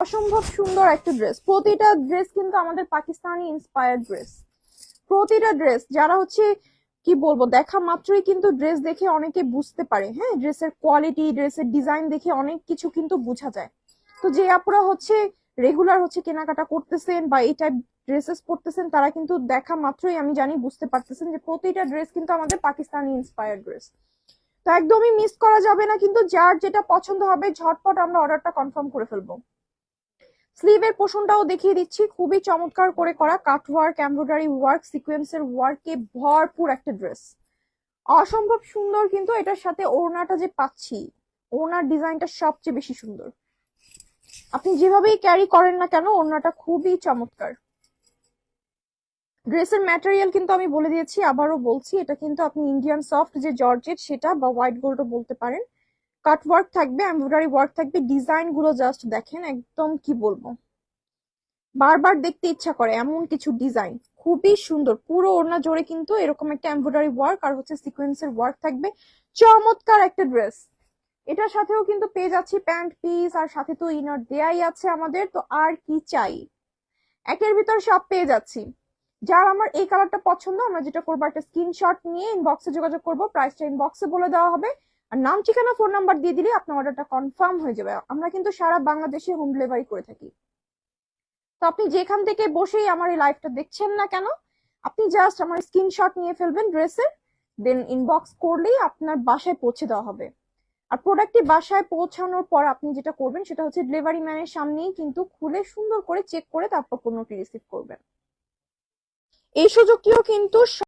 অসম্ভব সুন্দর একটা ড্রেস, প্রতিটা ড্রেস কিন্তু আমাদের পাকিস্তানি ইন্সপায়ার্ড ড্রেস। প্রতিটা ড্রেস যারা হচ্ছে কি বলবো, দেখা মাত্রই কিন্তু ড্রেস দেখে অনেকে বুঝতে পারে, হ্যাঁ, ড্রেসের কোয়ালিটি, ড্রেসের ডিজাইন দেখে অনেক কিছু কিন্তু বোঝা যায়। তো যে আপুরা হচ্ছে রেগুলার হচ্ছে কেনাকাটা করতেছেন বা এই টাইপ ড্রেসেস পরতেছেন, তারা কিন্তু দেখা মাত্রই আমি জানি বুঝতে পারতেছেন যে প্রতিটা ড্রেস কিন্তু আমাদের পাকিস্তানি ইন্সপায়ার্ড ড্রেস। তো একদমই মিস করা যাবে না, কিন্তু যার যেটা পছন্দ হবে ঝটপট আমরা অর্ডারটা কনফার্ম করে ফেলবো। স্লিভের পোর্শনটাও দেখিয়ে দিচ্ছি, খুবই চমৎকার করে করা কাট ওয়ার্ক, এমব্রয়ডারি ওয়ার্ক, সিকোয়েন্সের ওয়ার্কে ভরপুর একটা ড্রেস, অসম্ভব সুন্দর। কিন্তু এটার সাথে ওড়নাটা যে পাচ্ছি, ওড়নার ডিজাইনটা সবচেয়ে বেশি সুন্দর। আপনি যেভাবেই ক্যারি করেন না কেন ওড়নাটা খুবই চমৎকার। ড্রেসের ম্যাটেরিয়াল কিন্তু আমি বলে দিয়েছি, আবারও বলছি, এটা কিন্তু আপনি ইন্ডিয়ান সফট যে জর্জেট সেটা বা হোয়াইট গোল্ডও বলতে পারেন। কাট ওয়ার্ক থাকবে, এমব্রয়ডারি ওয়ার্ক থাকবে, ডিজাইন গুলো জাস্ট দেখেন, একদম কি বলবো, বারবার দেখতে ইচ্ছা করে এমন কিছু ডিজাইন, খুবই সুন্দর। পুরো ওড়না জোরে কিন্তু এরকম একটা এমব্রয়ডারি ওয়ার্ক আর হচ্ছে সিকোয়েন্সের ওয়ার্ক থাকবে, চমৎকার একটা ড্রেস। এটার সাথেও কিন্তু পেয়ে যাচ্ছি প্যান্ট পিস, আর সাথে তো ইনার দেয়াই আছে আমাদের, তো আর কি চাই, একের ভিতর সব পেয়ে যাচ্ছি। যার আমার এই কালারটা পছন্দ, আমরা যেটা করবো একটা স্ক্রিনশট নিয়ে ইনবক্সে যোগাযোগ করবো, প্রাইসটা ইনবক্সে বলে দেওয়া হবে, আর নাম ঠিকানা ফোন নাম্বার দিয়ে দিলে আপনার অর্ডারটা কনফার্ম হয়ে যাবে। আমরা কিন্তু সারা বাংলাদেশে হোম ডেলিভারি করে থাকি। তো আপনি যেখান থেকে বসেই আমার এই লাইভটা দেখছেন না কেন, আপনি জাস্ট আমার স্ক্রিনশট নিয়ে ফেলবেন ড্রেসের, দেন ইনবক্স করলেই আপনার বাসায় পৌঁছে দেওয়া হবে। আর প্রোডাক্টটি বাসায় পৌঁছানোর পর আপনি যেটা করবেন সেটা হচ্ছে ডেলিভারি ম্যানের সামনেই কিন্তু খুলে সুন্দর করে চেক করে তারপর পণ্যটি রিসিভ করবেন। এই সুযোগটিও কিন্তু